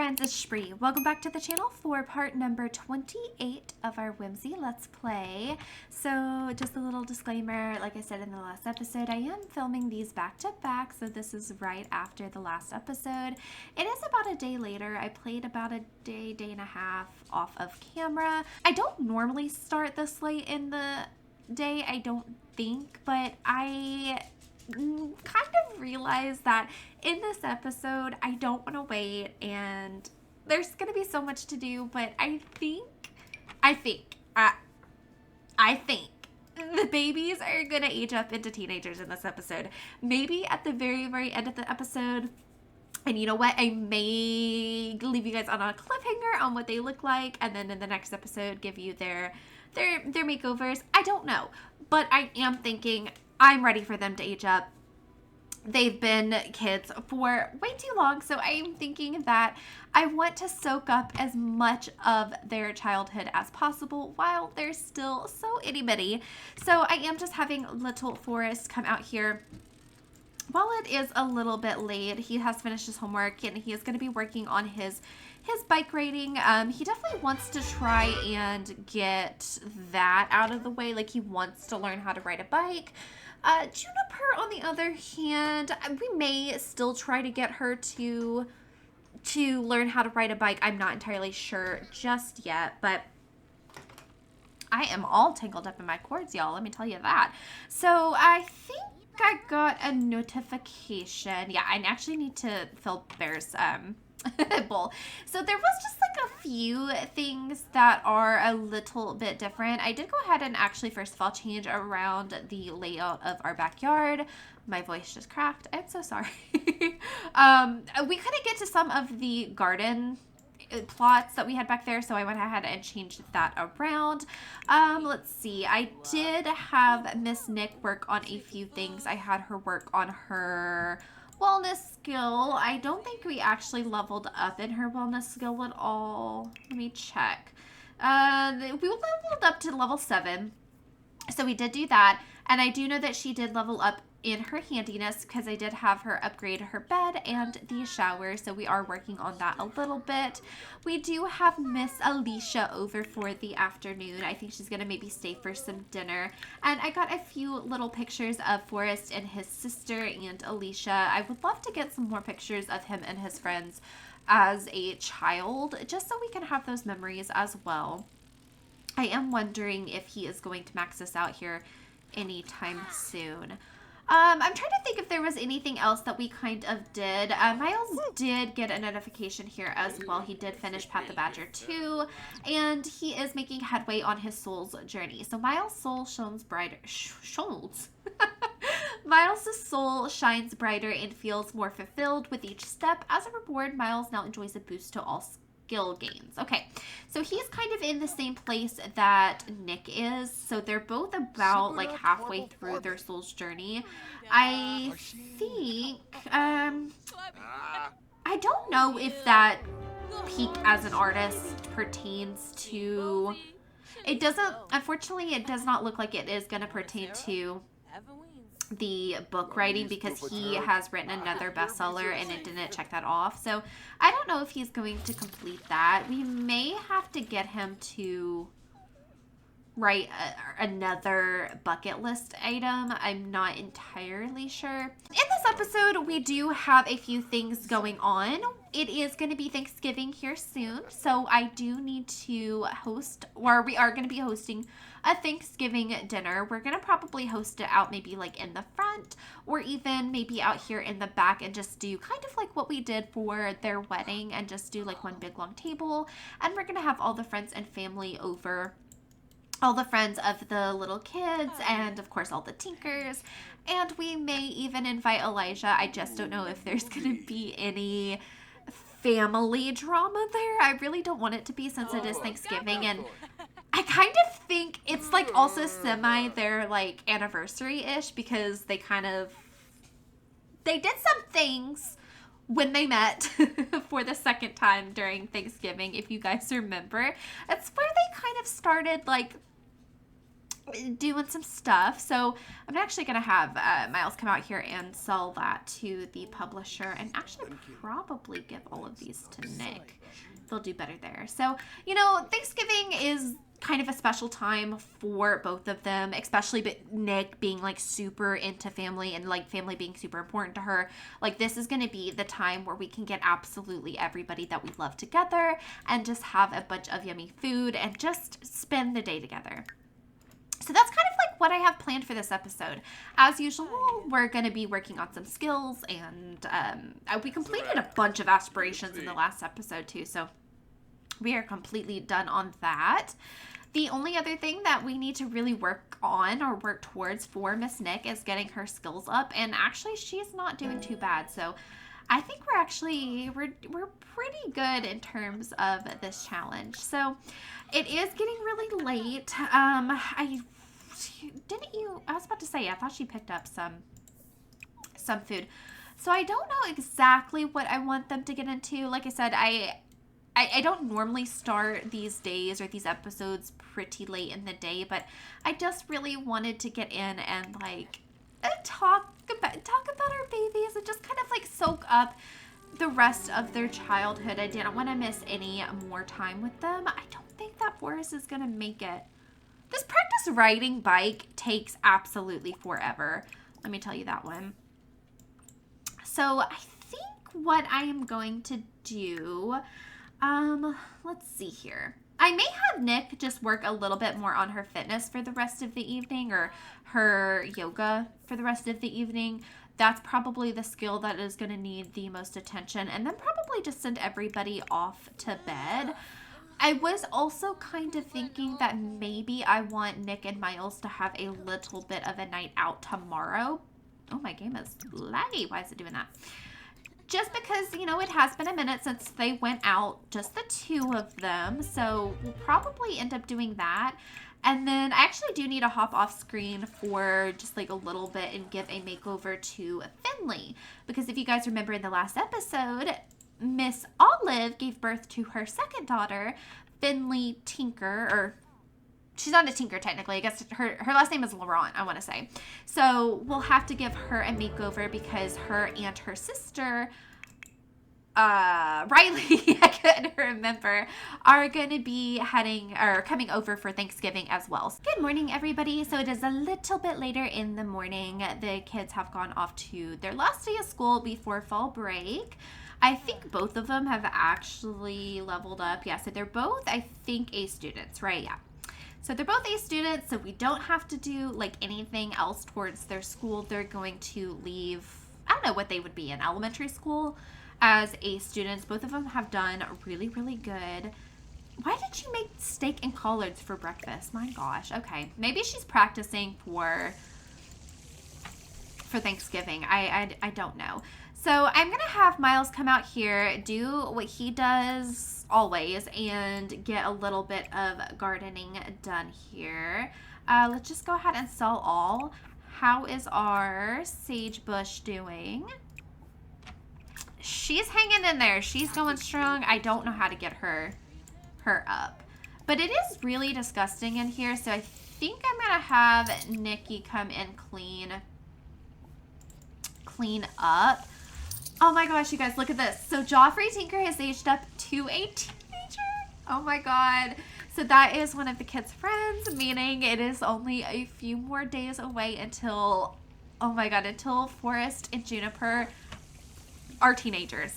friends, it's Shbrixx. Welcome back to the channel for part number 28 of our Whimsy Let's Play. So just a little disclaimer, like I said in the last episode, I am filming these back to back, so this is right after the last episode. It is about a day later. I played about a day and a half off of camera. I don't normally start this late in the day, I don't think, but I kind of realized that in this episode I don't want to wait and there's gonna be so much to do, but I think the babies are gonna age up into teenagers in this episode. Maybe at the very end of the episode, and you know what, I may leave you guys on a cliffhanger on what they look like, and then in the next episode give you their makeovers. I don't know, but I am thinking I'm ready for them to age up. They've been kids for way too long, so I am thinking that I want to soak up as much of their childhood as possible while they're still so itty-bitty. So I am just having little Forrest come out here. While it is a little bit late, he has finished his homework and he is going to be working on his bike riding. He definitely wants to try and get that out of the way. Like, he wants to learn how to ride a bike. Juniper, on the other hand, we may still try to get her to learn how to ride a bike. I'm not entirely sure just yet, but I am all tangled up in my cords, y'all. Let me tell you that. So I think I got a notification. Yeah, I actually need to fill Bear's bowl. So there was just like a few things that are a little bit different. I did go ahead and actually first of all change around the layout of our backyard. My voice just cracked. I'm so sorry. We couldn't get to some of the garden plots that we had back there, so I went ahead and changed that around. Let's see, I did have Miss Nic work on a few things. I had her work on her wellness skill. I don't think we actually leveled up in her wellness skill at all. Let me check. We leveled up to level 7, so we did do that, and I do know that she did level up in her handiness because I did have her upgrade her bed and the shower, so we are working on that a little bit. We do have Miss Alicia over for the afternoon. I think she's gonna maybe stay for some dinner, and I got a few little pictures of Forrest and his sister and Alicia. I would love to get some more pictures of him and his friends as a child, just so we can have those memories as well. I am wondering if he is going to max us out here anytime soon. I'm trying to think if there was anything else that we kind of did. Miles did get a notification here as well. He did finish Pat the Badger 2, and he is making headway on his soul's journey. So Miles' soul shines brighter. Miles' soul shines brighter and feels more fulfilled with each step. As a reward, Miles now enjoys a boost to all skill gains. Okay, so he's kind of in the same place that Nic is. So they're both about like halfway through their soul's journey. I think, I don't know if that peak as an artist pertains to, it doesn't, unfortunately, it does not look like it is going to pertain to the book writing because he has written another bestseller and it didn't check that off. So I don't know if he's going to complete that. We may have to get him to write another bucket list item. I'm not entirely sure. In this episode, we do have a few things going on. It is going to be Thanksgiving here soon, so I do need to host, or we are going to be hosting a Thanksgiving dinner. We're going to probably host it out maybe like in the front or even maybe out here in the back and just do kind of like what we did for their wedding and just do like one big long table. And we're going to have all the friends and family over. All the friends of the little kids and of course all the Tinkers, and we may even invite Elijah. I just don't know if there's gonna be any family drama there. I really don't want it to be since it is Thanksgiving, and I kind of think it's like also semi their like anniversary-ish because they did some things when they met for the second time during Thanksgiving, if you guys remember. That's where they kind of started like doing some stuff. So I'm actually going to have Miles come out here and sell that to the publisher, and actually probably give all of these to Nick. They'll do better there. So, you know, Thanksgiving is kind of a special time for both of them, especially Nick being like super into family and like family being super important to her. Like, this is going to be the time where we can get absolutely everybody that we love together and just have a bunch of yummy food and just spend the day together. So that's kind of like what I have planned for this episode. As usual, we're going to be working on some skills, and we completed a bunch of aspirations in the last episode too, so we are completely done on that. The only other thing that we need to really work on or work towards for Miss Nick is getting her skills up, and actually she's not doing too bad. So I think we're pretty good in terms of this challenge. So it is getting really late. I was about to say, I thought she picked up some food. So I don't know exactly what I want them to get into. Like I said, I don't normally start these days or these episodes pretty late in the day, but I just really wanted to get in and like talk about our babies and just kind of like soak up the rest of their childhood. I didn't want to miss any more time with them. I don't think that Forrest is gonna make it. This practice riding bike takes absolutely forever. Let me tell you that one. So I think what I am going to do, let's see here. I may have Nick just work a little bit more on her fitness for the rest of the evening, or her yoga for the rest of the evening. That's probably the skill that is going to need the most attention, and then probably just send everybody off to bed. I was also kind of thinking that maybe I want Nick and Miles to have a little bit of a night out tomorrow. Oh, my game is laggy. Why is it doing that? Just because, you know, it has been a minute since they went out, just the two of them. So we'll probably end up doing that. And then I actually do need to hop off screen for just like a little bit and give a makeover to Finley. Because if you guys remember in the last episode, Miss Olive gave birth to her second daughter, Finley Tinker, or she's not a Tinker technically. I guess her last name is Laurent, I want to say. So we'll have to give her a makeover because her and her sister, Riley, I couldn't remember, are going to be coming over for Thanksgiving as well. Good morning, everybody. So it is a little bit later in the morning. The kids have gone off to their last day of school before fall break. I think both of them have actually leveled up. Yeah, so they're both, I think, A students, right? Yeah. So they're both A students, so we don't have to do like anything else towards their school. They're going to leave, I don't know what they would be in elementary school as A students. Both of them have done really, really good. Why did you make steak and collards for breakfast? My gosh. Okay. Maybe she's practicing for Thanksgiving. I don't know. So I'm going to have Miles come out here, do what he does always, and get a little bit of gardening done here. Let's just go ahead and sell all. How is our sage bush doing? She's hanging in there. She's going strong. I don't know how to get her up. But it is really disgusting in here, so I think I'm going to have Nikki come and clean up. Oh my gosh, you guys, look at this. So Joffrey Tinker has aged up to a teenager. Oh my god. So that is one of the kids' friends, meaning it is only a few more days away until, oh my god, until Forrest and Juniper are teenagers.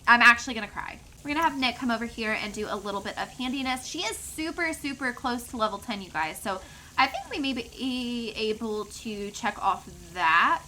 I'm actually going to cry. We're going to have Nick come over here and do a little bit of handiness. She is super, super close to level 10, you guys. So I think we may be able to check off that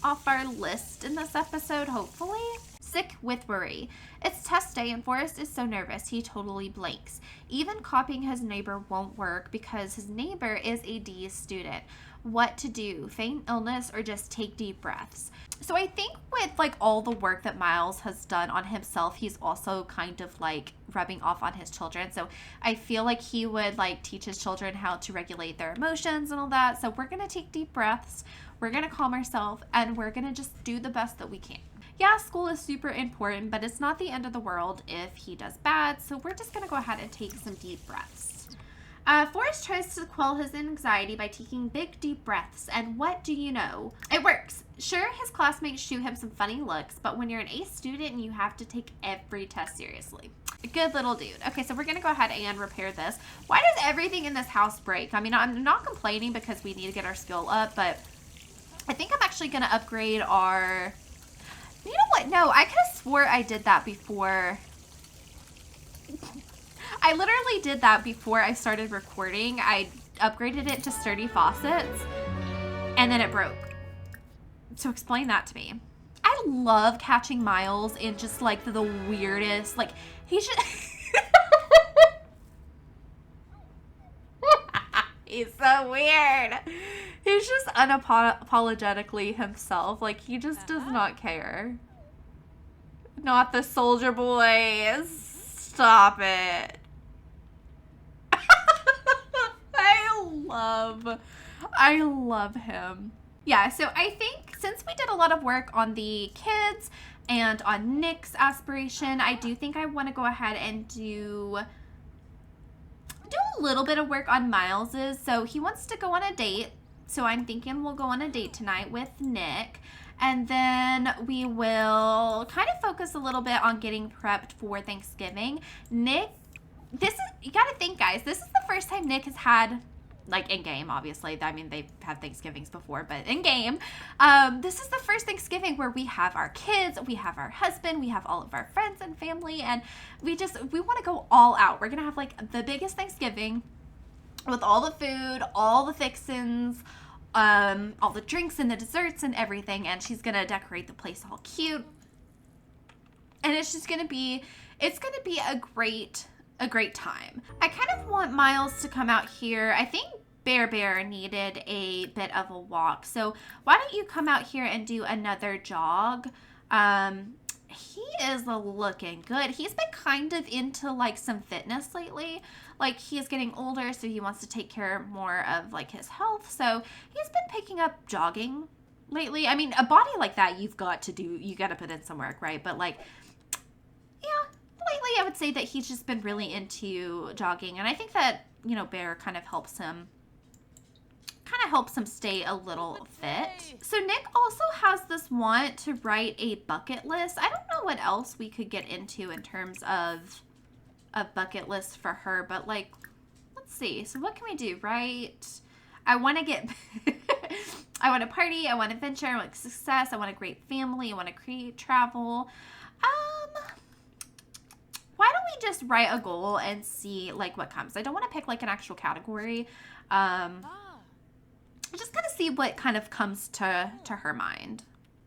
off our list in this episode, hopefully. Sick with worry. It's test day and Forrest is so nervous he totally blanks. Even copying his neighbor won't work because his neighbor is a D student. What to do? Feign illness or just take deep breaths? So I think with like all the work that Miles has done on himself, he's also kind of like rubbing off on his children. So I feel like he would like teach his children how to regulate their emotions and all that. So we're going to take deep breaths. We're going to calm ourselves and we're going to just do the best that we can. Yeah, school is super important, but it's not the end of the world if he does bad. So we're just going to go ahead and take some deep breaths. Forrest tries to quell his anxiety by taking big, deep breaths, and what do you know? It works. Sure, his classmates shoot him some funny looks, but when you're an A student, you have to take every test seriously. Good little dude. Okay, so we're going to go ahead and repair this. Why does everything in this house break? I mean, I'm not complaining because we need to get our skill up, but I think I'm actually going to upgrade our... You know what? No, I could have swore I did that before... I literally did that before I started recording. I upgraded it to sturdy faucets, and then it broke. So explain that to me. I love catching Miles in just like the weirdest, like he should. He's so weird. He's just unapologetically himself. Like he just does not care. Not the soldier boys. Stop it. I love him. Yeah, so I think since we did a lot of work on the kids and on Nick's aspiration, I do think I want to go ahead and do a little bit of work on Miles's. So he wants to go on a date. So I'm thinking we'll go on a date tonight with Nick. And then we will kind of focus a little bit on getting prepped for Thanksgiving. Nick, you got to think, guys, this is the first time Nick has had... Like in game, obviously. I mean, they've had Thanksgivings before, but in game, this is the first Thanksgiving where we have our kids, we have our husband, we have all of our friends and family, and we want to go all out. We're gonna have like the biggest Thanksgiving with all the food, all the fixins, all the drinks and the desserts and everything. And she's gonna decorate the place all cute, and it's gonna be a great time. I kind of want Miles to come out here. I think Bear needed a bit of a walk. So why don't you come out here and do another jog? He is looking good. He's been kind of into like some fitness lately. Like he is getting older, so he wants to take care more of like his health. So he's been picking up jogging lately. I mean, a body like that you got to put in some work, right? But like, yeah. Lately, I would say that he's just been really into jogging, and I think that, you know, Bear kind of helps him stay a little fit. So Nick also has this want to write a bucket list. I don't know what else we could get into in terms of a bucket list for her, but like, let's see. So what can we do, right? I want to get, I want to party, I want adventure, I want success, I want a great family, I want to create travel. Why don't we just write a goal and see like what comes? I don't want to pick like an actual category. Just kind of see what kind of comes to her mind.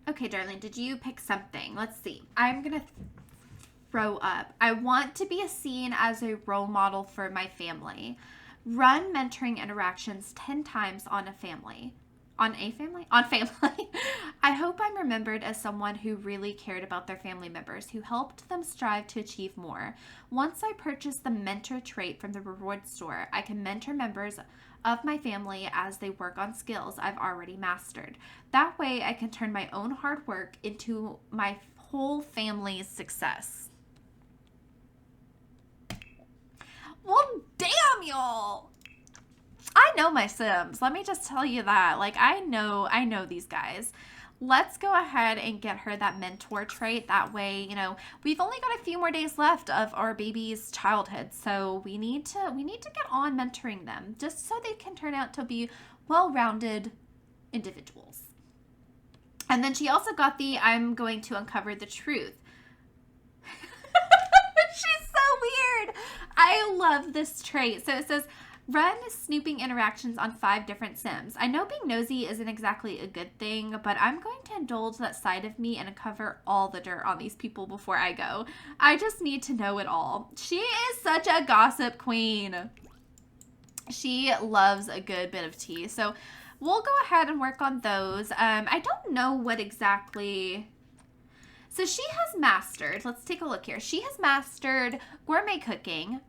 Okay, darling, did you pick something? Let's see. I'm going to throw up. I want to be seen as a role model for my family. Run mentoring interactions 10 times on family. I hope I'm remembered as someone who really cared about their family members, who helped them strive to achieve more. Once I purchase the mentor trait from the reward store, I can mentor members of my family as they work on skills I've already mastered. That way I can turn my own hard work into my whole family's success. Well, damn, y'all. I know my Sims. Let me just tell you that. Like, I know these guys. Let's go ahead and get her that mentor trait. That way, you know, we've only got a few more days left of our baby's childhood. So we need to get on mentoring them just so they can turn out to be well-rounded individuals. And then she also got the I'm going to uncover the truth. She's so weird. I love this trait. So it says, run snooping interactions on 5 different Sims. I know being nosy isn't exactly a good thing, but I'm going to indulge that side of me and uncover all the dirt on these people before I go. I just need to know it all. She is such a gossip queen. She loves a good bit of tea. So we'll go ahead and work on those. I don't know what exactly... So she has mastered, let's take a look here. She has mastered gourmet cooking,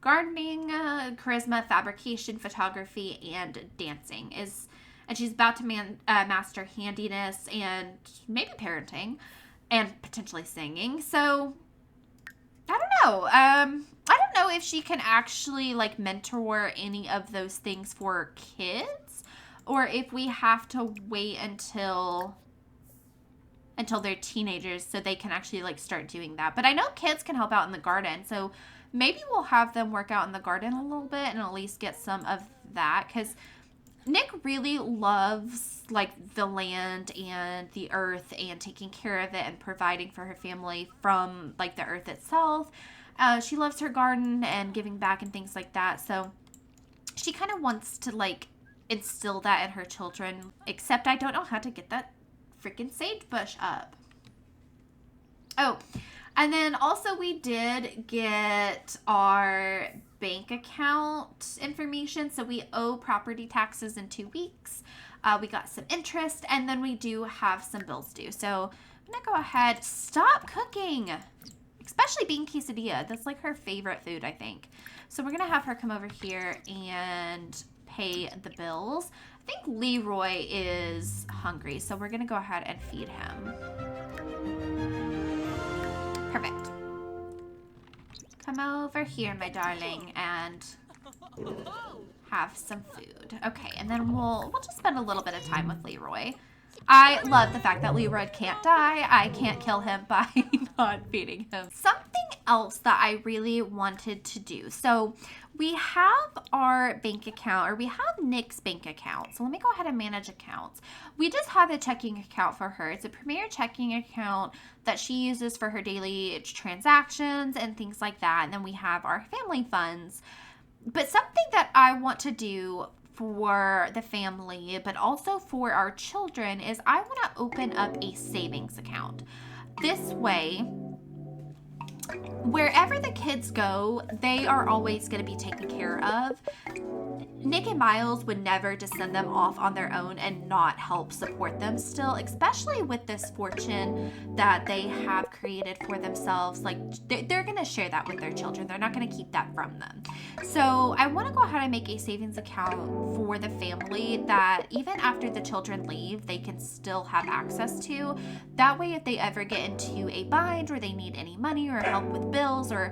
gardening, charisma, fabrication, photography, and dancing. And she's about to master handiness and maybe parenting and potentially singing. So I don't know. I don't know if she can actually like mentor any of those things for kids, or if we have to wait until they're teenagers so they can actually like start doing that. But I know kids can help out in the garden, so maybe we'll have them work out in the garden a little bit and at least get some of that, because Nick really loves like the land and the earth and taking care of it and providing for her family from like the earth itself. She loves her garden and giving back and things like that. So she kind of wants to like instill that in her children, except I don't know how to get that freaking sage bush up. Oh, and then also we did get our bank account information. So we owe property taxes in 2 weeks. We got some interest, and then we do have some bills due. So I'm going to go ahead. Stop cooking, especially bean quesadilla. That's like her favorite food, I think. So we're going to have her come over here and pay the bills. I think Leroy is hungry, so we're going to go ahead and feed him. Perfect. Come over here, my darling, and have some food. Okay, and then we'll just spend a little bit of time with Leroy. I love the fact that Leroy can't die. I can't kill him by not feeding him. Something else that I really wanted to do. So we have our bank account, or we have Nick's bank account. So let me go ahead and manage accounts. We just have a checking account for her. It's a premier checking account that she uses for her daily transactions and things like that. And then we have our family funds. But something that I want to do for the family, but also for our children, is I want to open up a savings account. This way, wherever the kids go, they are always going to be taken care of. Nick and Miles would never just send them off on their own and not help support them still, especially with this fortune that they have created for themselves. Like, they're going to share that with their children. They're not going to keep that from them. So I want to go ahead and make a savings account for the family that even after the children leave, they can still have access to. That way, if they ever get into a bind or they need any money or help with bills or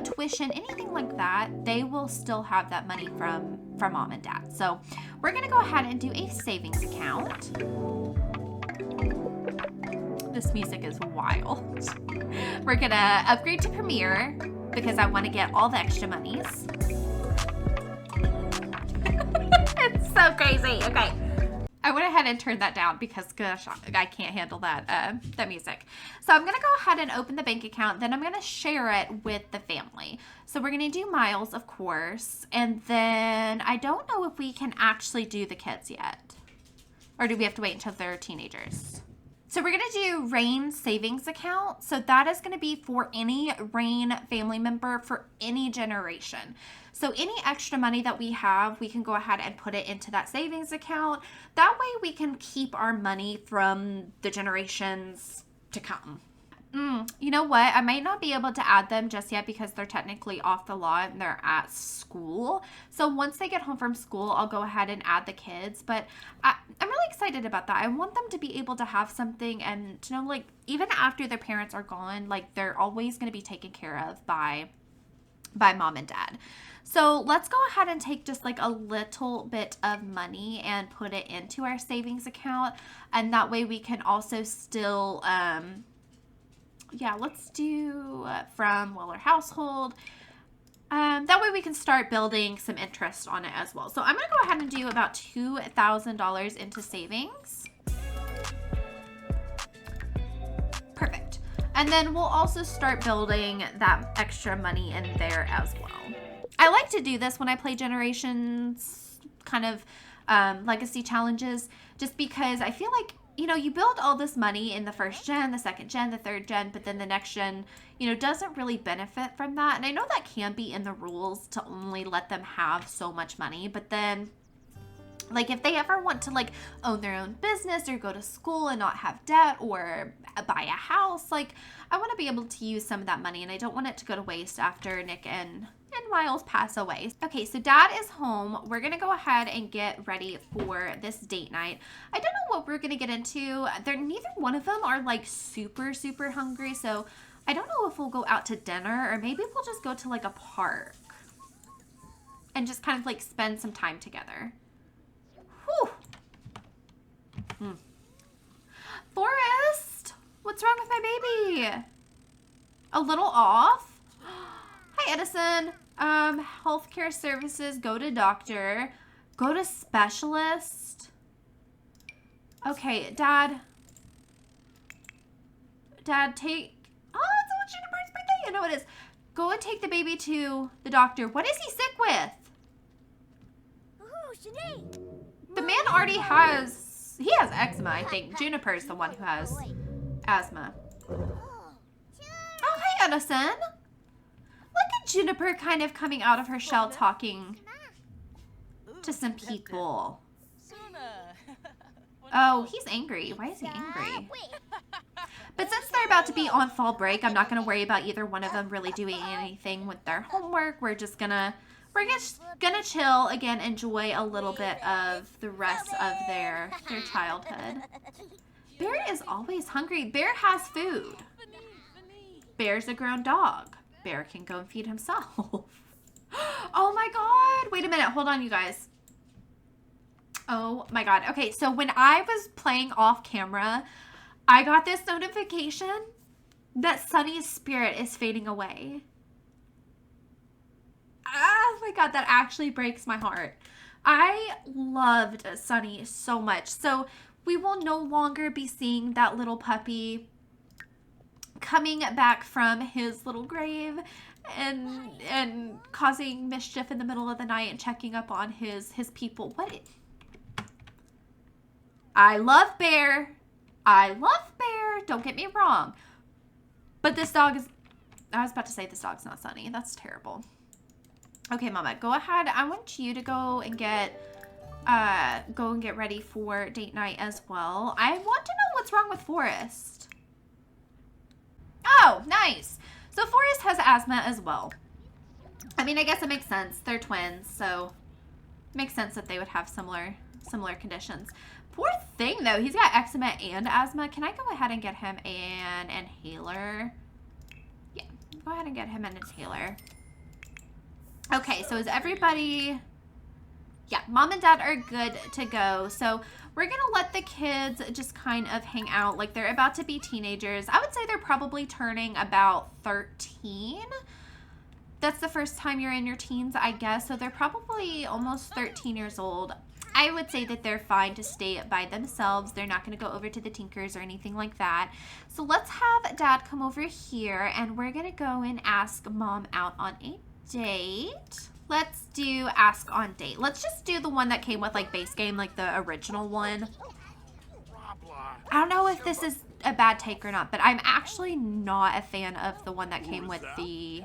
tuition, anything like that, they will still have that money from mom and dad. So we're going to go ahead and do a savings account. This music is wild. We're going to upgrade to Premiere because I want to get all the extra monies. It's so crazy. Okay. I went ahead and turned that down because, gosh, I can't handle that music. So I'm going to go ahead and open the bank account. Then I'm going to share it with the family. So we're going to do Miles, of course. And then I don't know if we can actually do the kids yet. Or do we have to wait until they're teenagers? So we're going to do Reign savings account. So that is going to be for any Reign family member for any generation. So any extra money that we have, we can go ahead and put it into that savings account. That way we can keep our money from the generations to come. You know what? I might not be able to add them just yet because they're technically off the lot and they're at school. So once they get home from school, I'll go ahead and add the kids. But I'm really excited about that. I want them to be able to have something and to know, like, even after their parents are gone, like, they're always going to be taken care of by mom and dad. So let's go ahead and take just like a little bit of money and put it into our savings account. And that way we can also still, let's do from Weller household. That way we can start building some interest on it as well. So I'm going to go ahead and do about $2,000 into savings. Perfect. And then we'll also start building that extra money in there as well. I like to do this when I play Generations kind of legacy challenges, just because I feel like, you know, you build all this money in the first gen, the second gen, the third gen, but then the next gen, you know, doesn't really benefit from that. And I know that can be in the rules to only let them have so much money, but then, like, if they ever want to, like, own their own business or go to school and not have debt or buy a house, like, I want to be able to use some of that money, and I don't want it to go to waste after Nick and Miles pass away. Okay, so Dad is home. We're going to go ahead and get ready for this date night. I don't know what we're going to get into. Neither one of them are, like, super, super hungry, so I don't know if we'll go out to dinner or maybe we'll just go to like a park and just kind of like spend some time together. Whew. Forrest, what's wrong with my baby? A little off? Hi, Edison. Healthcare services, go to doctor, go to specialist. Okay, Dad, take, oh, it's Juniper's birthday. I know it is. Go and take the baby to the doctor. What is he sick with? The man already has, he has eczema, I think. Juniper's the one who has asthma. Oh, hi, Edison. Look at Juniper kind of coming out of her shell talking to some people. Oh, he's angry. Why is he angry? But since they're about to be on fall break, I'm not going to worry about either one of them really doing anything with their homework. We're just gonna chill again, enjoy a little bit of the rest of their childhood. Bear is always hungry. Bear has food. Bear's a grown dog. Bear can go and feed himself. Oh my God. Wait a minute. Hold on, you guys. Oh my God. Okay, so when I was playing off camera, I got this notification that Sunny's spirit is fading away. Oh my God, that actually breaks my heart. I loved Sunny so much. So we will no longer be seeing that little puppy coming back from his little grave and causing mischief in the middle of the night and checking up on his people. I love Bear. I love Bear. Don't get me wrong. But this dog is, I was about to say this dog's not Sunny. That's terrible. Okay, Mama, go ahead. I want you to go and get ready for date night as well. I want to know what's wrong with Forrest. Oh, nice. So Forrest has asthma as well. I mean, I guess it makes sense. They're twins, so it makes sense that they would have similar conditions. Poor thing, though. He's got eczema and asthma. Can I go ahead and get him an inhaler? Yeah, go ahead and get him an inhaler. Okay, so is everybody... Yeah, Mom and Dad are good to go. So we're going to let the kids just kind of hang out. Like, they're about to be teenagers. I would say they're probably turning about 13. That's the first time you're in your teens, I guess. So they're probably almost 13 years old. I would say that they're fine to stay by themselves. They're not going to go over to the Tinkers or anything like that. So let's have Dad come over here, and we're going to go and ask Mom out on a date. Let's do ask on date. Let's just do the one that came with like base game, like the original one. I don't know if this is a bad take or not, but I'm actually not a fan of the one that came with the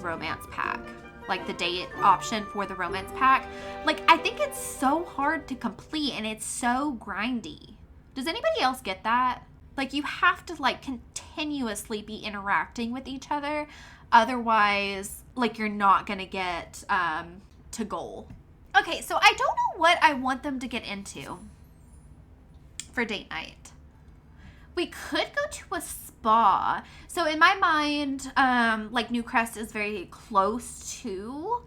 romance pack. Like the date option for the romance pack. Like, I think it's so hard to complete and it's so grindy. Does anybody else get that? Like, you have to like continuously be interacting with each other. Otherwise, like, you're not gonna get to goal. Okay, so I don't know what I want them to get into for date night. We could go to a spa. So in my mind, like, Newcrest is very close to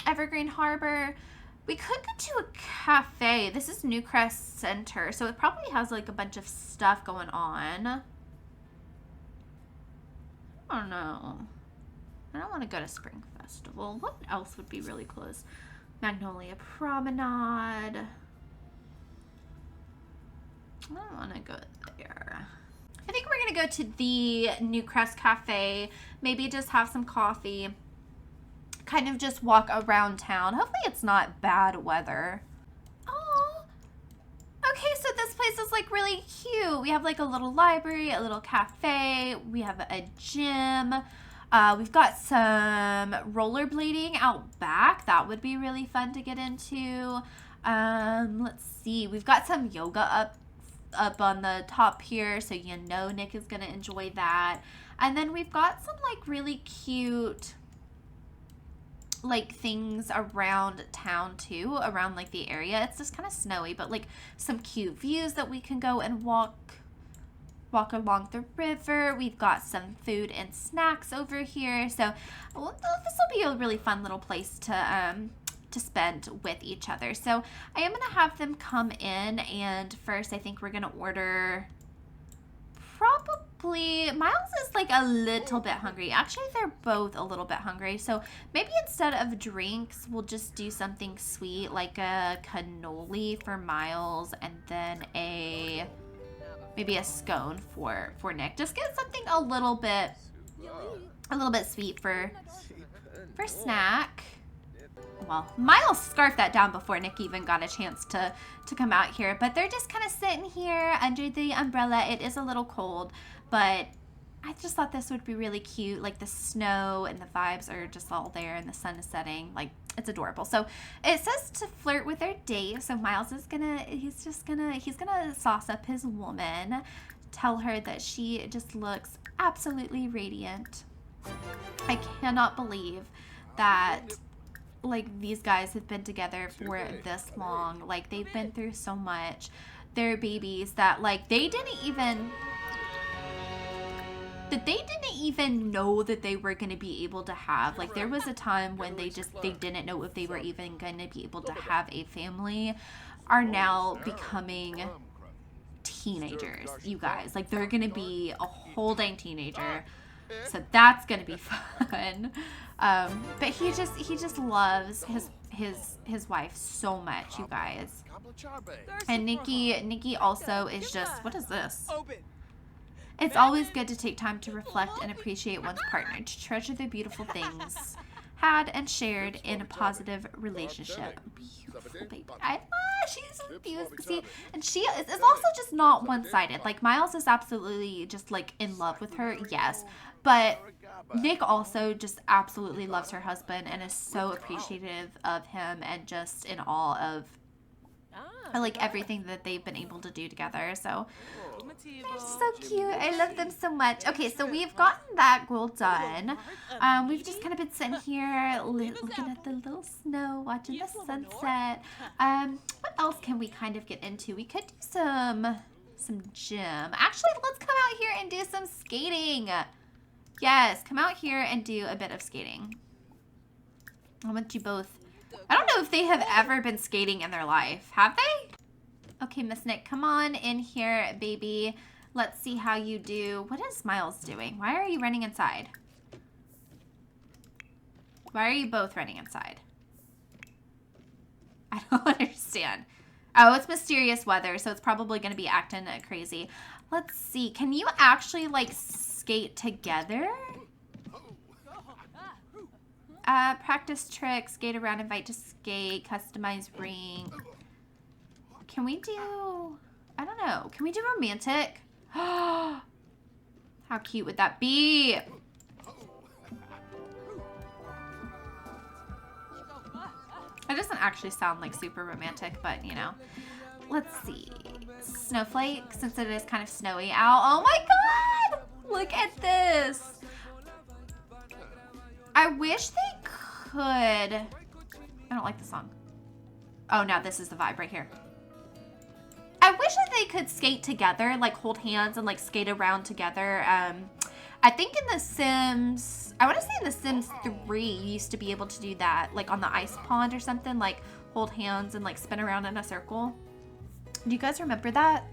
Evergreen Harbor. We could go to a cafe. This is Newcrest Center, so it probably has like a bunch of stuff going on. I don't know. I don't want to go to Spring Festival. What else would be really close? Magnolia Promenade. I don't want to go there. I think we're going to go to the Newcrest Cafe. Maybe just have some coffee. Kind of just walk around town. Hopefully it's not bad weather. Oh, okay, so this place is like really cute. We have like a little library, a little cafe. We have a gym. We've got some rollerblading out back. That would be really fun to get into. Let's see. We've got some yoga up on the top here, so you know Nick is gonna enjoy that. And then we've got some like really cute like things around town too, around like the area. It's just kind of snowy, but like some cute views that we can go and walk along the river. We've got some food and snacks over here, so well, this will be a really fun little place to spend with each other. So I am gonna have them come in, and first I think we're gonna order probably, Miles is like a little bit hungry. Actually, they're both a little bit hungry. So maybe instead of drinks, we'll just do something sweet like a cannoli for Miles, and then maybe a scone for Nick. Just get something a little bit sweet for snack. Well, Miles scarfed that down before Nick even got a chance to come out here. But they're just kind of sitting here under the umbrella. It is a little cold, but I just thought this would be really cute. Like the snow and the vibes are just all there, and the sun is setting. Like, it's adorable. So it says to flirt with their date. So Miles is he's gonna sauce up his woman, tell her that she just looks absolutely radiant. I cannot believe that like these guys have been together for this long. Like, they've been through so much. They're babies that like they didn't even know that they were going to be able to have. Like, there was a time when they didn't know if they were even going to be able to have a family, are now becoming teenagers, you guys. Like, they're going to be a whole dang teenager. So that's going to be fun. But he just loves his wife so much, you guys. And Nikki also is just, what is this? It's always good to take time to reflect and appreciate one's partner, to treasure the beautiful things had and shared in a positive relationship. Beautiful baby. She's so beautiful. See, and she is also just not one-sided. Like, Miles is absolutely just like in love with her, yes. But Nick also just absolutely loves her husband and is so appreciative of him and just in awe of like everything that they've been able to do together. So they're so cute. I love them so much. Okay, so we've gotten that goal done. We've just kind of been sitting here looking at the little snow, watching the sunset. What else can we kind of get into? We could do some gym. Actually, let's come out here and do some skating. Yes, come out here and do a bit of skating. I want you both. I don't know if they have ever been skating in their life. Have they? Okay, Miss Nick, come on in here, baby. Let's see how you do. What is Miles doing? Why are you running inside? Why are you both running inside? I don't understand. Oh, it's mysterious weather, so it's probably going to be acting crazy. Let's see. Can you actually, like, skate together? Practice tricks, skate around, invite to skate, customize ring. Can we do, I don't know. Can we do romantic? How cute would that be? It doesn't actually sound like super romantic, but you know. Let's see. Snowflake, since it is kind of snowy out. Oh my god! Look at this. I wish they could. I don't like the song. Oh, no, this is the vibe right here. I wish that they could skate together, like hold hands and like skate around together. I think in The Sims, I want to say in The Sims 3, you used to be able to do that, like on the ice pond or something, like hold hands and like spin around in a circle. Do you guys remember that?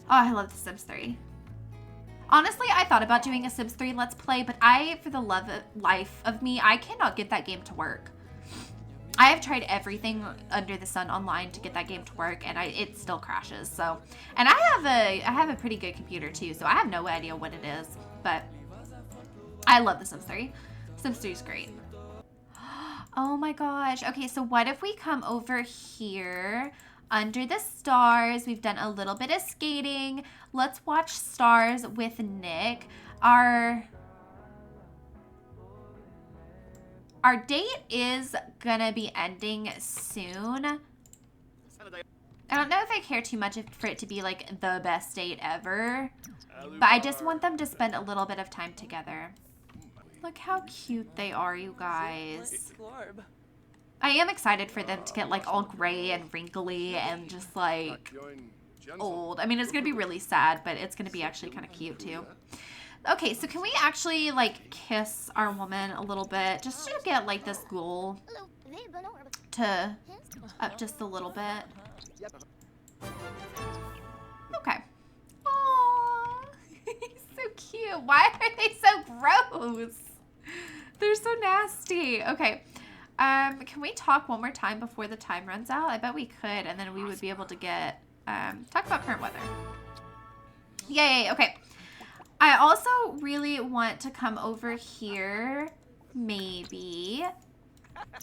Oh, I love The Sims 3. Honestly, I thought about doing a Sims 3 Let's Play, but for the life of me, I cannot get that game to work. I have tried everything under the sun online to get that game to work, and it still crashes. So, and I have a pretty good computer too, so I have no idea what it is, but I love The Sims 3. Sims 3 is great. Oh my gosh. Okay, so what if we come over here under the stars? We've done a little bit of skating. Let's watch stars with Nick. Our date is gonna be ending soon. I don't know if I care too much for it to be like the best date ever, but I just want them to spend a little bit of time together. Look how cute they are, you guys. I am excited for them to get like all gray and wrinkly and just like old. I mean, it's gonna be really sad, but it's gonna be actually kind of cute too. Okay, so can we actually like kiss our woman a little bit just to get like this goal to up just a little bit? Okay. Aww, he's so cute. Why are they so gross? They're so nasty. Okay. Can we talk one more time before the time runs out? I bet we could, and then we would be able to get talk about current weather. Yay. Okay. I also really want to come over here, maybe.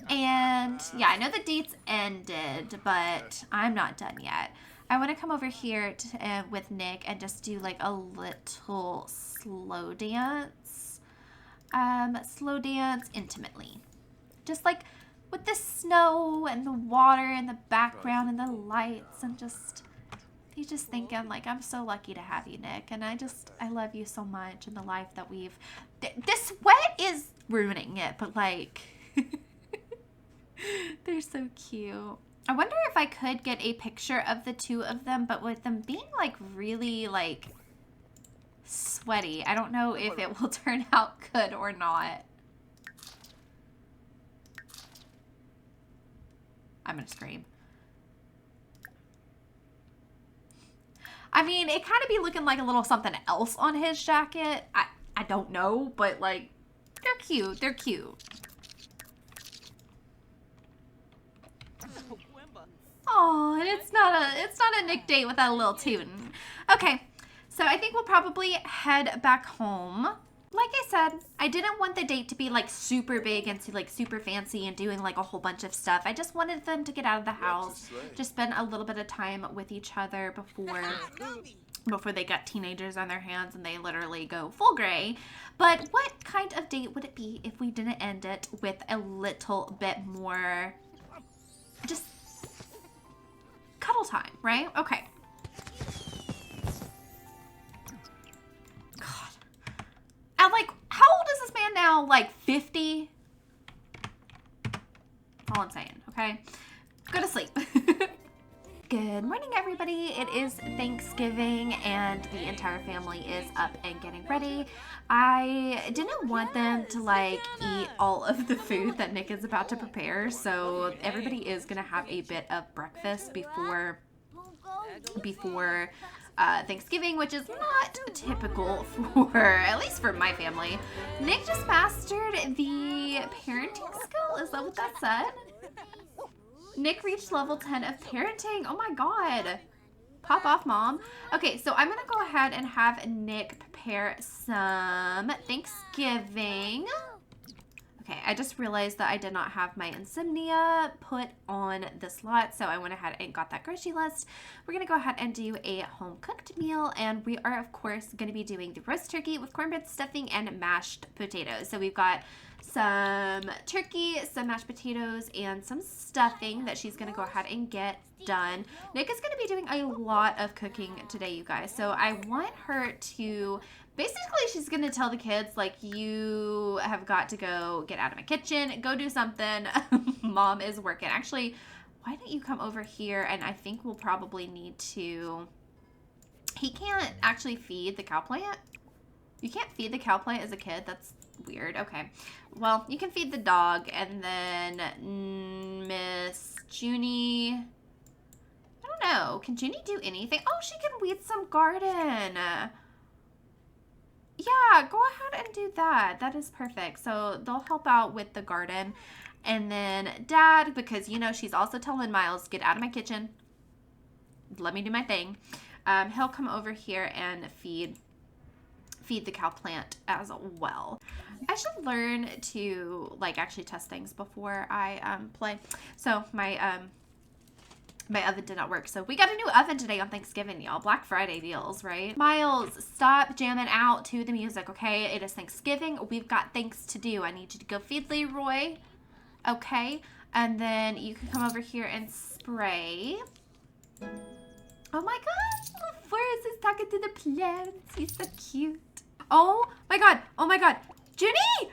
And yeah, I know the date's ended, but I'm not done yet. I want to come over here to, with Nick and just do like a little slow dance. Slow dance intimately. Just like with the snow and the water in the background and the lights and just... He's just thinking, like, I'm so lucky to have you, Nick. And I love you so much and the life that we've... This sweat is ruining it, but, like... They're so cute. I wonder if I could get a picture of the two of them, but with them being, like, really, like, sweaty. I don't know if it will turn out good or not. I'm gonna scream. I mean, it kind of be looking like a little something else on his jacket. I don't know, but like, they're cute. They're cute. Oh, and it's not a Nick date without a little tootin'. Okay, so I think we'll probably head back home. Like I said, I didn't want the date to be like super big and like super fancy and doing like a whole bunch of stuff. I just wanted them to get out of the house, just spend a little bit of time with each other before they got teenagers on their hands and they literally go full gray. But what kind of date would it be if we didn't end it with a little bit more just cuddle time, right? Okay. I'm like, how old is this man now? Like 50? That's all I'm saying, okay? Go to sleep. Good morning, everybody. It is Thanksgiving and the entire family is up and getting ready. I didn't want them to like eat all of the food that Nick is about to prepare, so everybody is gonna have a bit of breakfast before Thanksgiving, which is not typical for, at least for my family. Nick just mastered the parenting skill. Is that what that said? Nick reached level 10 of parenting. Oh my god. Pop off, Mom. Okay, so I'm going to go ahead and have Nick prepare some Thanksgiving. Okay, I just realized that I did not have my insomnia put on this lot, so I went ahead and got that grocery list. We're going to go ahead and do a home-cooked meal, and we are, of course, going to be doing the roast turkey with cornbread stuffing and mashed potatoes. So we've got some turkey, some mashed potatoes, and some stuffing that she's going to go ahead and get done. Nick is going to be doing a lot of cooking today, you guys, so I want her to... Basically, she's going to tell the kids, like, you have got to go get out of my kitchen, go do something. Mom is working. Actually, why don't you come over here? And I think we'll probably need to... He can't actually feed the cow plant. You can't feed the cow plant as a kid. That's weird. Okay. Well, you can feed the dog. And then Miss Junie... I don't know. Can Junie do anything? Oh, she can weed some garden. Yeah, go ahead and do that. That is perfect. So they'll help out with the garden. And then Dad, because, you know, she's also telling Miles, get out of my kitchen. Let me do my thing. He'll come over here and feed the cow plant as well. I should learn to, like, actually test things before I play. So my oven did not work. So we got a new oven today on Thanksgiving, y'all. Black Friday deals, right? Miles, stop jamming out to the music, okay? It is Thanksgiving. We've got things to do. I need you to go feed Leroy, okay? And then you can come over here and spray. Oh my gosh, Forrest is talking to the plants. He's so cute. Oh my god. Oh my god. Junie!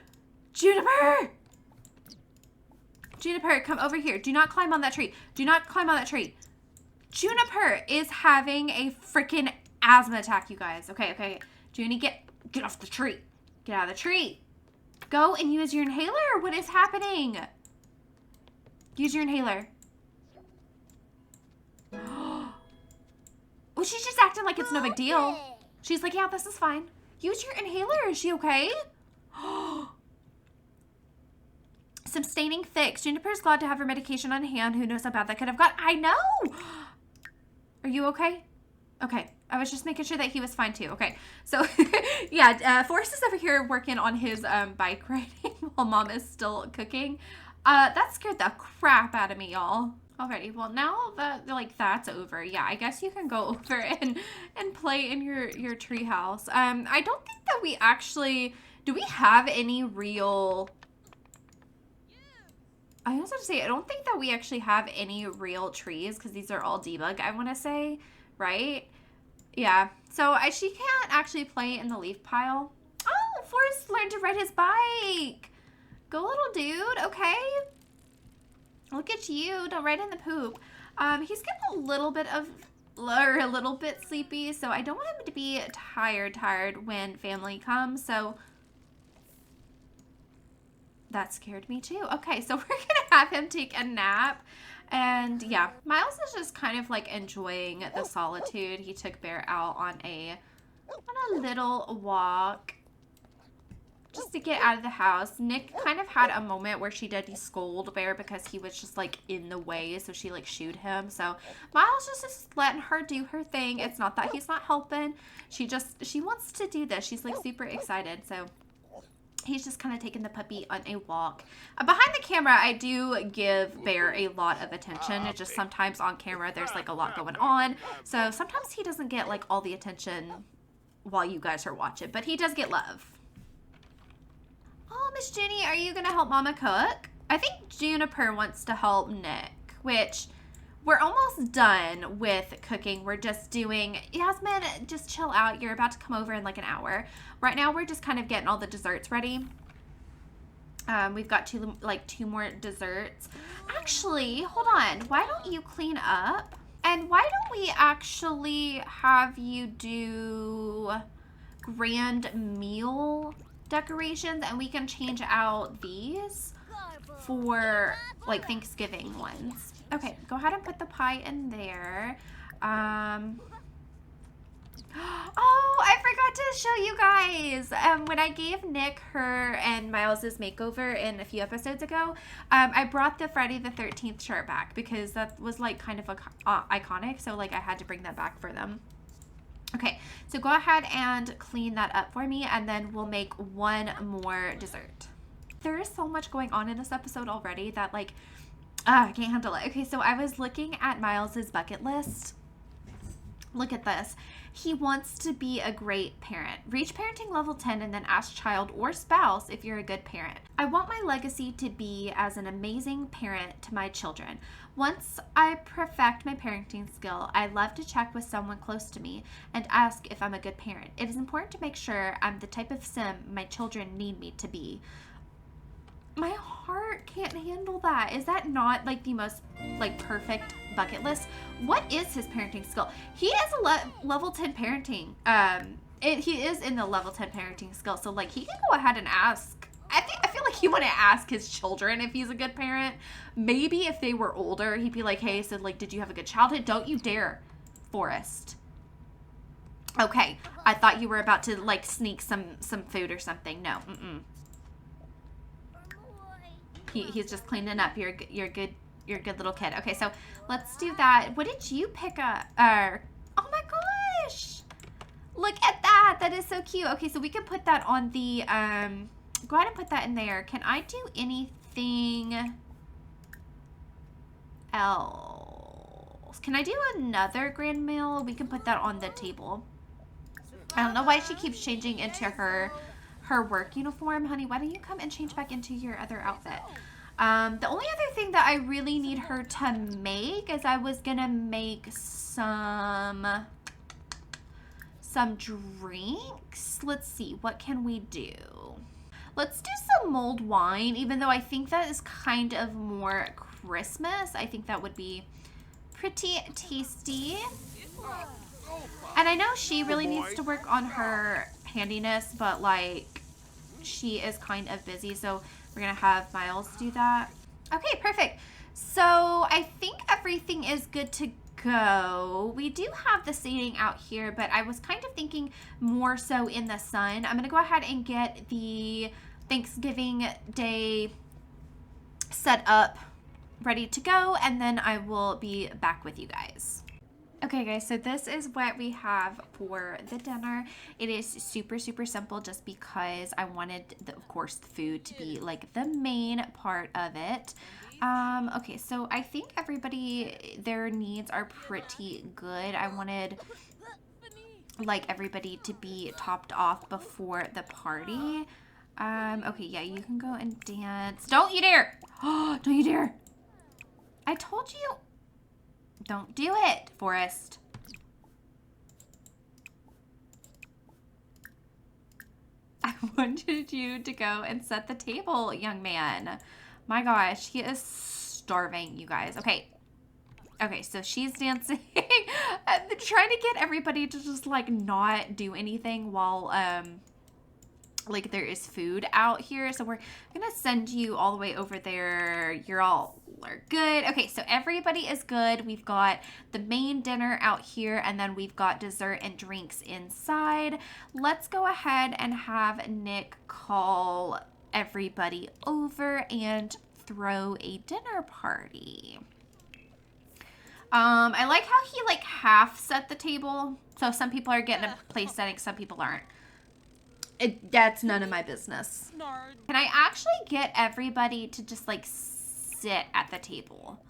Juniper! Juniper, come over here. Do not climb on that tree. Do not climb on that tree. Juniper is having a freaking asthma attack, you guys. Okay, okay. Junie, get off the tree. Get out of the tree. Go and use your inhaler. What is happening? Use your inhaler. Oh, she's just acting like it's no big deal. She's like, yeah, this is fine. Use your inhaler. Is she okay? Some staining fix. Juniper's glad to have her medication on hand. Who knows how bad that could have got? I know. Are you okay? Okay. I was just making sure that he was fine too. Okay. So, yeah, Forrest is over here working on his bike riding while Mom is still cooking. That scared the crap out of me, y'all. Alrighty. Well, now that like that's over, yeah, I guess you can go over and play in your tree house. I don't think that we actually do. We have any real? I was about to say, I don't think that we actually have any real trees because these are all debug, I want to say, right? Yeah. So she can't actually play in the leaf pile. Oh, Forrest learned to ride his bike. Go, little dude. Okay. Look at you. Don't ride in the poop. He's getting a little bit sleepy, so I don't want him to be tired when family comes. So that scared me too. Okay, so we're gonna have him take a nap. And yeah, Miles is just kind of like enjoying the solitude. He took Bear out on a little walk just to get out of the house. Nick kind of had a moment where she did scold Bear because he was just like in the way, so she like shooed him. So Miles just letting her do her thing. It's not that he's not helping. She wants to do this. She's like super excited. So he's just kind of taking the puppy on a walk. Behind the camera, I do give Bear a lot of attention. It's just sometimes on camera, there's like a lot going on. So sometimes he doesn't get like all the attention while you guys are watching, but he does get love. Oh, Miss Jenny, are you going to help Mama cook? I think Juniper wants to help Nick, which we're almost done with cooking. We're just doing, Yasmin, just chill out. You're about to come over in like an hour. Right now, we're just kind of getting all the desserts ready. We've got two more desserts. Actually, hold on. Why don't you clean up? And why don't we actually have you do grand meal decorations, and we can change out these for like Thanksgiving ones. Okay, go ahead and put the pie in there. Oh, I forgot to show you guys. When I gave Nick her and Miles's makeover in a few episodes ago, I brought the Friday the 13th shirt back because that was like kind of iconic. So like I had to bring that back for them. Okay, so go ahead and clean that up for me, and then we'll make one more dessert. There is so much going on in this episode already that like, I can't handle it. Okay, so I was looking at Miles's bucket list. Look at this. He wants to be a great parent. Reach parenting level 10 and then ask child or spouse if you're a good parent. I want my legacy to be as an amazing parent to my children. Once I perfect my parenting skill, I love to check with someone close to me and ask if I'm a good parent. It is important to make sure I'm the type of sim my children need me to be. My heart can't handle that. Is that not like the most like perfect bucket list? What is his parenting skill? He is a level 10 parenting. He is in the level 10 parenting skill. So like he can go ahead and ask. I feel like he want to ask his children if he's a good parent. Maybe if they were older, he'd be like, hey, so like, did you have a good childhood? Don't you dare, Forrest. Okay, I thought you were about to like sneak some food or something. No, He's just cleaning up. You're a good little kid. Okay, so let's do that. What did you pick up? Oh my gosh! Look at that. That is so cute. Okay, so we can put that on the go ahead and put that in there. Can I do anything else? Can I do another grand meal? We can put that on the table. I don't know why she keeps changing into her work uniform. Honey, why don't you come and change back into your other outfit? The only other thing that I really need her to make is I was gonna make some drinks. Let's see, what can we do? Let's do some mulled wine, even though I think that is kind of more Christmas. I think that would be pretty tasty. And I know she really needs to work on her handiness, but like she is kind of busy, so we're gonna have Miles do that. Okay, perfect. So I think everything is good to go. We do have the seating out here, but I was kind of thinking more so in the sun. I'm gonna go ahead and get the Thanksgiving Day set up, ready to go, and then I will be back with you guys. Okay guys, so this is what we have for the dinner. It is super simple just because I wanted, of course, the food to be like the main part of it. Okay, so I think everybody, their needs are pretty good. I wanted like everybody to be topped off before the party. Okay, yeah, you can go and dance. Don't you dare! Oh, don't you dare! I told you. Don't do it, Forrest. I wanted you to go and set the table, young man. My gosh, he is starving, you guys. Okay. Okay, so she's dancing. Trying to get everybody to just, like, not do anything while, like, there is food out here. So we're gonna send you all the way over there. You're all are good. Okay, so everybody is good. We've got the main dinner out here, and then we've got dessert and drinks inside. Let's go ahead and have Nick call everybody over and throw a dinner party. I like how he like half set the table. So some people are getting a place setting, some people aren't. That's none of my business. Can I actually get everybody to just like sit at the table?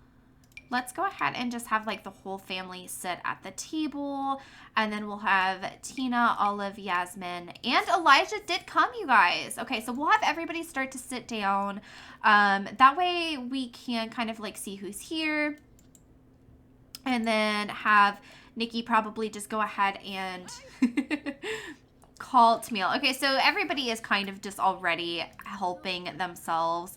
Let's go ahead and just have like the whole family sit at the table, and then we'll have Tina, Olive, Yasmin, and Elijah did come, you guys. Okay, so we'll have everybody start to sit down. That way we can kind of like see who's here, and then have Nikki probably just go ahead and call to meal. Okay, so everybody is kind of just already helping themselves.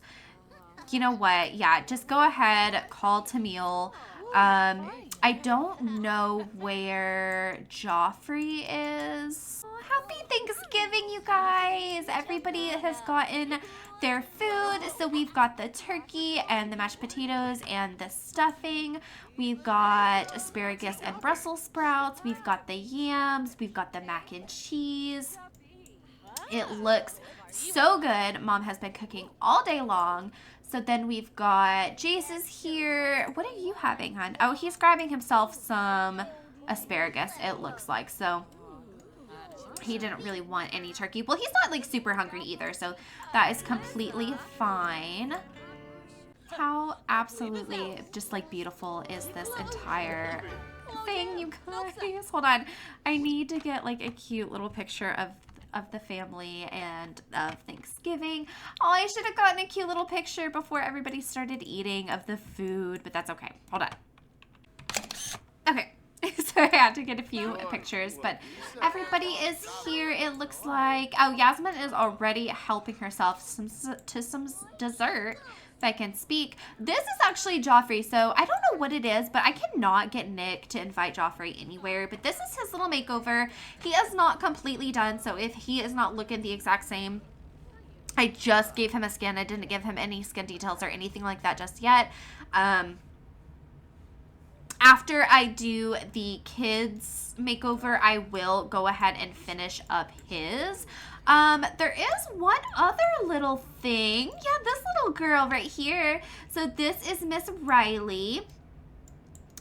You know what? Yeah, just go ahead, call to meal. I don't know where Joffrey is. Oh, happy Thanksgiving, you guys. Everybody has gotten their food. So we've got the turkey and the mashed potatoes and the stuffing. We've got asparagus and Brussels sprouts. We've got the yams. We've got the mac and cheese. It looks so good. Mom has been cooking all day long. So then we've got Jace is here. What are you having, hon? Oh, he's grabbing himself some asparagus, it looks like. So he didn't really want any turkey. Well, he's not like super hungry either, so that is completely fine. How absolutely just like beautiful is this entire thing, you guys? Hold on. I need to get like a cute little picture of the family and of Thanksgiving. Oh, I should have gotten a cute little picture before everybody started eating of the food, but that's okay. Hold on. Okay. So I had to get a few pictures, but everybody is here, it looks like. Oh, Yasmin is already helping herself to some dessert, if I can speak. This is actually Joffrey, so I don't know what it is, but I cannot get Nick to invite Joffrey anywhere. But this is his little makeover. He is not completely done, so if he is not looking the exact same, I just gave him a skin. I didn't give him any skin details or anything like that just yet. After I do the kids makeover, I will go ahead and finish up his. There is one other little thing. Yeah, this little girl right here. So this is Miss Riley,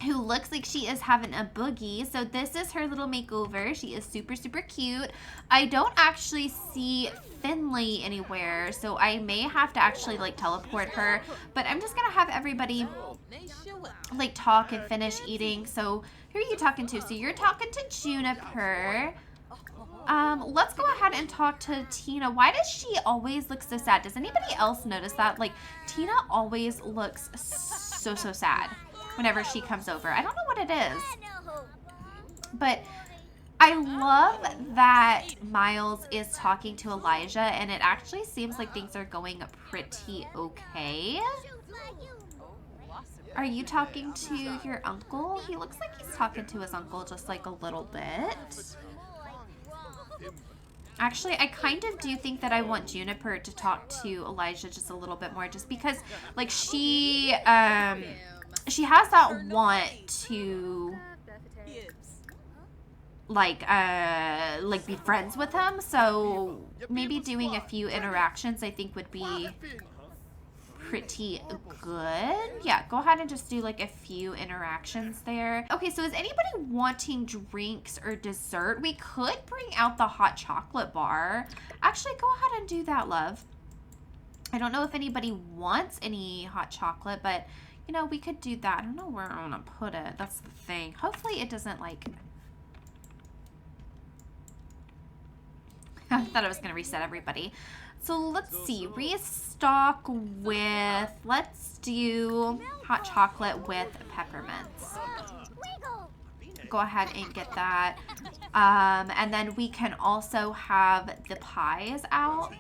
who looks like she is having a boogie. So this is her little makeover. She is super cute. I don't actually see Finley anywhere, so I may have to actually like teleport her, but I'm just gonna have everybody like talk and finish eating. So who are you talking to? So you're talking to Juniper. Let's go ahead and talk to Tina. Why does she always look so sad? Does anybody else notice that? Like, Tina always looks so sad whenever she comes over. I don't know what it is, but I love that Miles is talking to Elijah, and it actually seems like things are going pretty okay. Are you talking to your uncle? He looks like he's talking to his uncle just like a little bit. Actually, I kind of do think that I want Juniper to talk to Elijah just a little bit more, just because, like, she has that want to, like be friends with him. So maybe doing a few interactions, I think, would be pretty good. Yeah, go ahead and just do like a few interactions there. Okay, so is anybody wanting drinks or dessert? We could bring out the hot chocolate bar. Actually, go ahead and do that, love. I don't know if anybody wants any hot chocolate, but you know, we could do that. I don't know where I want to put it. That's the thing. Hopefully it doesn't like... I thought I was going to reset everybody. So let's see, restock with, let's do hot chocolate with peppermints. Go ahead and get that. And then we can also have the pies out.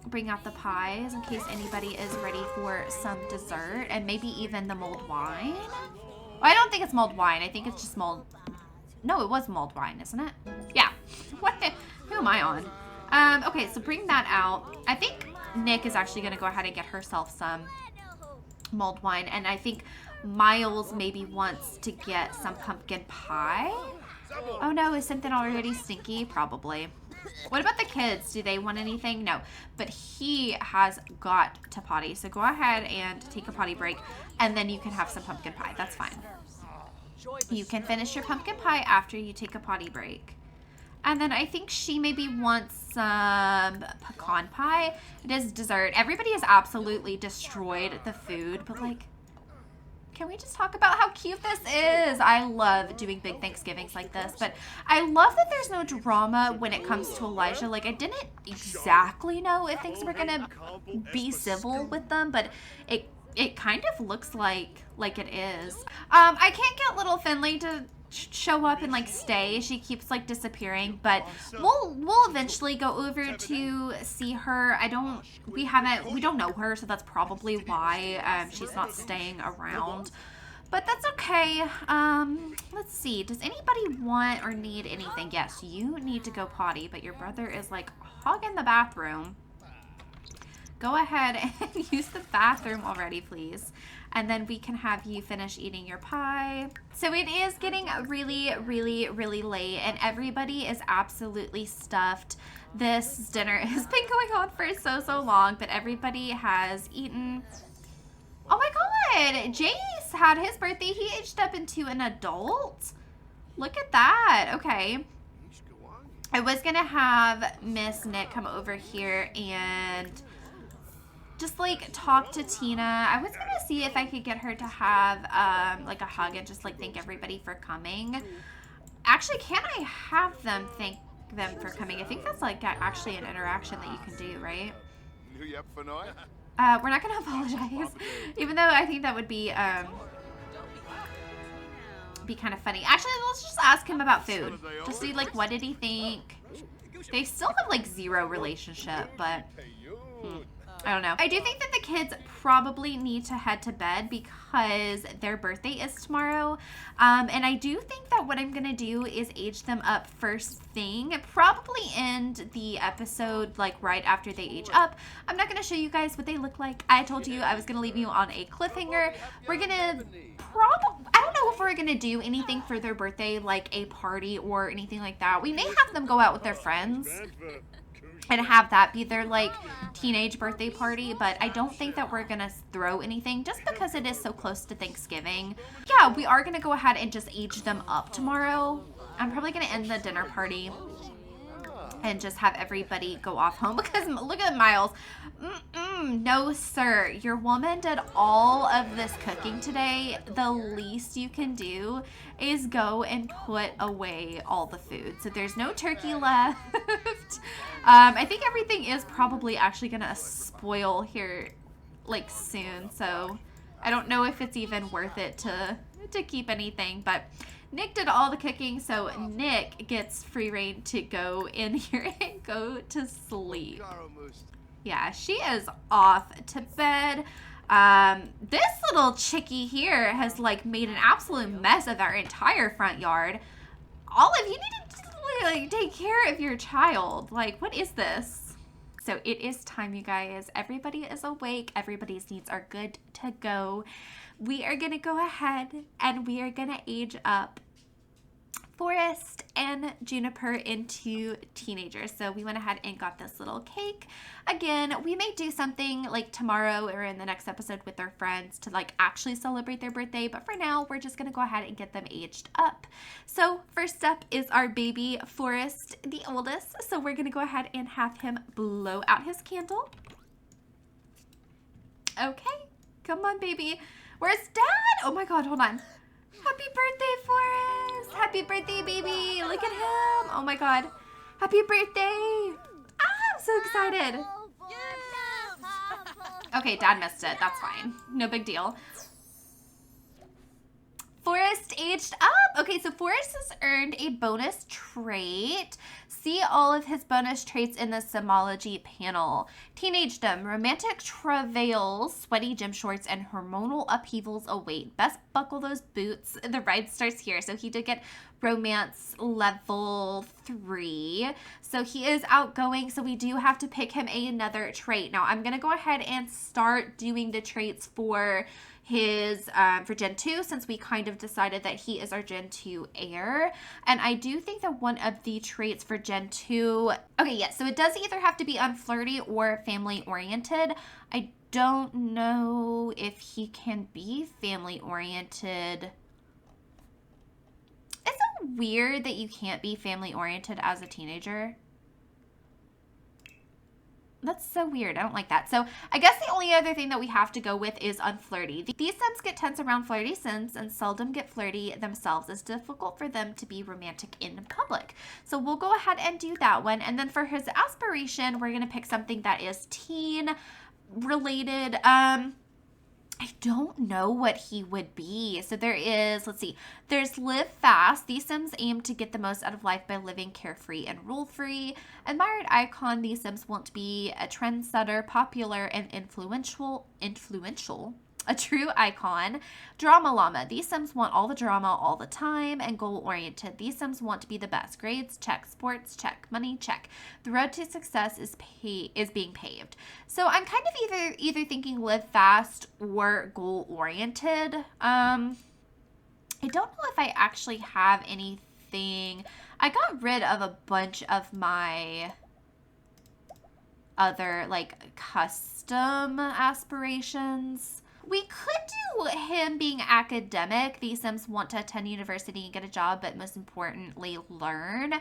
Bring out the pies in case anybody is ready for some dessert, and maybe even the mulled wine. Well, I don't think it's mulled wine. I think it's just mulled. No, it was mulled wine, isn't it? Yeah. What the? Who am I on? Okay, so bring that out. I think Nick is actually going to go ahead and get herself some mulled wine. And I think Miles maybe wants to get some pumpkin pie. Oh no, is something already stinky? Probably. What about the kids? Do they want anything? No. But he has got to potty. So go ahead and take a potty break. And then you can have some pumpkin pie. That's fine. You can finish your pumpkin pie after you take a potty break. And then I think she maybe wants some pecan pie. It is dessert. Everybody has absolutely destroyed the food, but like, can we just talk about how cute this is? I love doing big Thanksgivings like this, but I love that there's no drama when it comes to Elijah. Like, I didn't exactly know if things were gonna be civil with them, but it kind of looks like it is. I can't get little Finley to show up and like stay. She keeps like disappearing, but we'll eventually go over to see her. We don't know her, so that's probably why she's not staying around, but that's okay. Let's see, does anybody want or need anything? Yes, you need to go potty, but your brother is like hogging the bathroom. Go ahead and use the bathroom already, please. And then we can have you finish eating your pie. So it is getting really, really, really late, and everybody is absolutely stuffed. This dinner has been going on for so long, but everybody has eaten. Oh my God, Jace had his birthday. He aged up into an adult. Look at that. Okay. I was gonna have Miss Nick come over here and just like talk to Tina. I was gonna see if I could get her to have like a hug and just like thank everybody for coming. Actually, can I have them thank them for coming? I think that's like actually an interaction that you can do, right? We're not gonna apologize, even though I think that would be kind of funny. Actually, let's just ask him about food. Just see like what did he think. They still have like zero relationship, but I don't know. I do think that the kids probably need to head to bed because their birthday is tomorrow. And I do think that what I'm going to do is age them up first thing. probably end the episode like right after they age up. I'm not going to show you guys what they look like. I told you I was going to leave you on a cliffhanger. We're going to I don't know if we're going to do anything for their birthday, like a party or anything like that. We may have them go out with their friends and have that be their like teenage birthday party, but I don't think that we're gonna throw anything just because it is so close to Thanksgiving. Yeah, we are gonna go ahead and just age them up tomorrow. I'm probably gonna end the dinner party and just have everybody go off home because look at Miles. No sir, your woman did all of this cooking today. The least you can do is go and put away all the food. So there's no turkey left. I think everything is probably actually gonna spoil here like soon, so I don't know if it's even worth it to keep anything, but Nick did all the cooking, so Nick gets free reign to go in here and go to sleep. Yeah, she is off to bed. This little chickie here has like made an absolute mess of our entire front yard. Olive, you need to like take care of your child. Like, what is this? So it is time, you guys. Everybody is awake. Everybody's needs are good to go. We are going to go ahead and we are going to age up Forest and Juniper into teenagers. So we went ahead and got this little cake. Again, we may do something like tomorrow or in the next episode with their friends to like actually celebrate their birthday. But for now, we're just going to go ahead and get them aged up. So first up is our baby Forest, the oldest. So we're going to go ahead and have him blow out his candle. Okay, come on, baby. Where's Dad? Oh my God, hold on. Happy birthday, Forest. Happy birthday, baby. Look at him. Oh my God. Happy birthday. Ah, I'm so excited. Okay, Dad missed it. That's fine. No big deal. Forest aged up. Okay, so Forest has earned a bonus trait. See all of his bonus traits in the Simology panel. Teenagedom, romantic travails, sweaty gym shorts, and hormonal upheavals await. Best buckle those boots. The ride starts here. So he did get romance level 3. So he is outgoing. So we do have to pick him another trait. Now I'm going to go ahead and start doing the traits for his for Gen 2, since we kind of decided that he is our Gen 2 heir. And I do think that one of the traits for Gen 2, okay, yes, so it does either have to be unflirty or family oriented. I don't know if he can be family oriented. Is it weird that you can't be family oriented as a teenager? That's so weird. I don't like that. So I guess the only other thing that we have to go with is unflirty. These Sims get tense around flirty Sims and seldom get flirty themselves. It's difficult for them to be romantic in public. So we'll go ahead and do that one. And then for his aspiration, we're going to pick something that is teen related. I don't know what he would be. So there is, let's see, there's live fast. These Sims aim to get the most out of life by living carefree and rule-free. Admired icon, these Sims want to be a trendsetter, popular, and influential, a true icon. Drama llama, these Sims want all the drama all the time and goal-oriented. These Sims want to be the best. Grades, check. Sports, check. Money, check. The road to success is being paved. So I'm kind of either thinking live fast or goal-oriented. I don't know if I actually have anything. I got rid of a bunch of my other like custom aspirations. We could do him being academic. These Sims want to attend university and get a job, but most importantly, learn.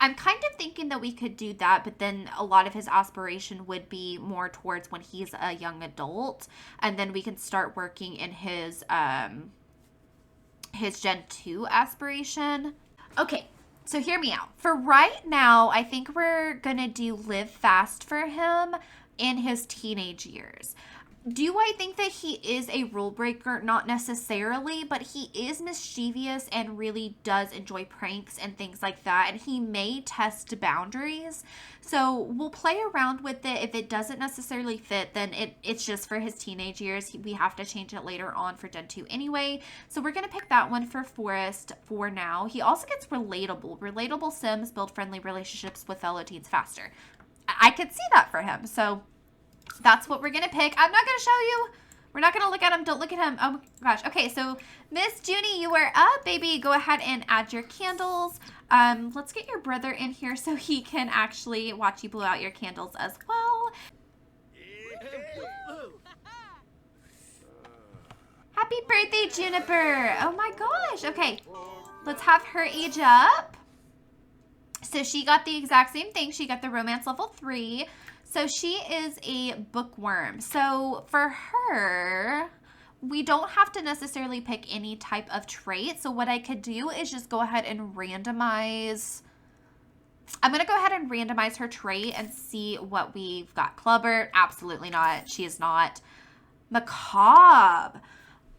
I'm kind of thinking that we could do that, but then a lot of his aspiration would be more towards when he's a young adult, and then we can start working in his Gen 2 aspiration. Okay, so hear me out. For right now, I think we're gonna do live fast for him in his teenage years. Do I think that he is a rule breaker? Not necessarily, but he is mischievous and really does enjoy pranks and things like that. And he may test boundaries. So we'll play around with it. If it doesn't necessarily fit, then it's just for his teenage years. We have to change it later on for Gen 2 anyway. So we're going to pick that one for Forest for now. He also gets relatable. Relatable Sims build friendly relationships with fellow teens faster. I could see that for him. So that's what we're going to pick. I'm not going to show you. We're not going to look at him. Don't look at him. Oh, my gosh. Okay, so Miss Junie, you are up, baby. Go ahead and add your candles. Let's get your brother in here so he can actually watch you blow out your candles as well. Happy birthday, Juniper. Oh, my gosh. Okay, let's have her age up. So she got the exact same thing. She got the romance level 3. So she is a bookworm. So for her, we don't have to necessarily pick any type of trait. So what I could do is just go ahead and randomize. I'm going to go ahead and randomize her trait and see what we've got. Clubber, absolutely not. She is not. Macabre.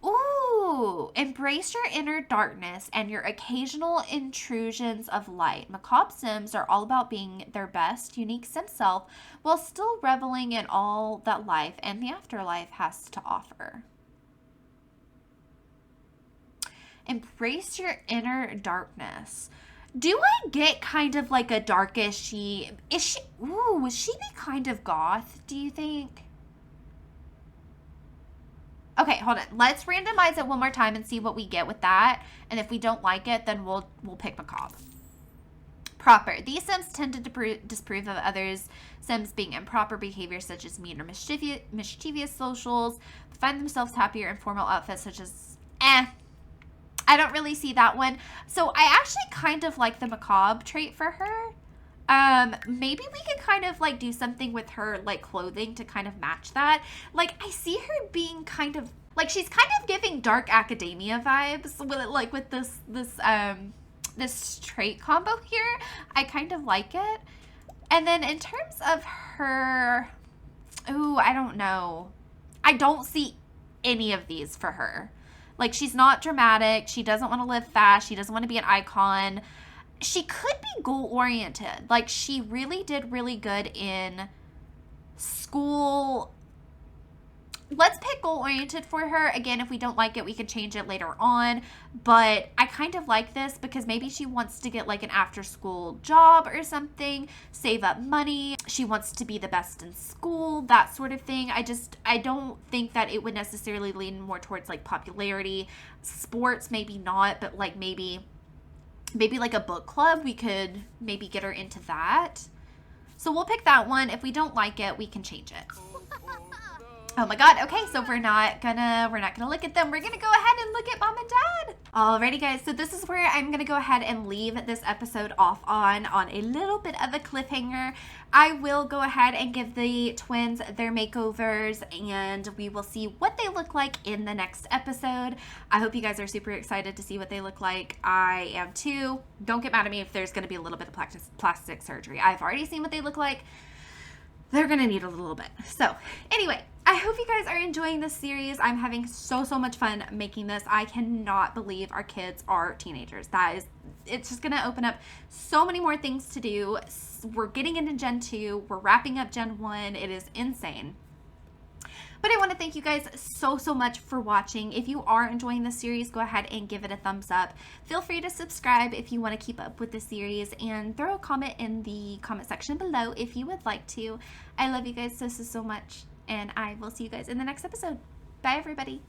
Ooh, embrace your inner darkness and your occasional intrusions of light. Macabre Sims are all about being their best, unique Sim self while still reveling in all that life and the afterlife has to offer. Embrace your inner darkness. Do I get kind of like a darkish, would she be kind of goth, do you think? Okay, hold on. Let's randomize it one more time and see what we get with that. And if we don't like it, then we'll pick macabre. Proper. These Sims tend to disapprove of others' Sims being improper behavior, such as mean or mischievous socials, find themselves happier in formal outfits, such as I don't really see that one. So I actually kind of like the macabre trait for her. Maybe we could kind of like do something with her like clothing to kind of match that. Like I see her being kind of like, she's kind of giving dark academia vibes with this trait combo here. I kind of like it. And then in terms of her, I don't know. I don't see any of these for her. Like, she's not dramatic. She doesn't want to live fast. She doesn't want to be an icon. She could be goal-oriented. Like, she really did really good in school. Let's pick goal-oriented for her. Again, if we don't like it, we can change it later on. But I kind of like this because maybe she wants to get like an after-school job or something, save up money. She wants to be the best in school, that sort of thing. I don't think that it would necessarily lean more towards like popularity. Sports, maybe not, but like maybe like a book club, we could maybe get her into that. So we'll pick that one. If we don't like it, we can change it. Oh my god, okay, so we're not gonna look at them. We're gonna go ahead and look at mom and dad. Alrighty guys, so this is where I'm gonna go ahead and leave this episode off on a little bit of a cliffhanger. I will go ahead and give the twins their makeovers and we will see what they look like in the next episode. I hope you guys are super excited to see what they look like. I am too. Don't get mad at me if there's gonna be a little bit of plastic surgery. I've already seen what they look like. They're gonna need a little bit. So anyway, I hope you guys are enjoying this series. I'm having so much fun making this. I cannot believe our kids are teenagers. It's just gonna open up so many more things to do. We're getting into Gen 2. We're wrapping up Gen 1. It is insane. But I want to thank you guys so much for watching. If you are enjoying this series, go ahead and give it a thumbs up. Feel free to subscribe if you want to keep up with the series and throw a comment in the comment section below if you would like to. I love you guys so much and I will see you guys in the next episode. Bye everybody.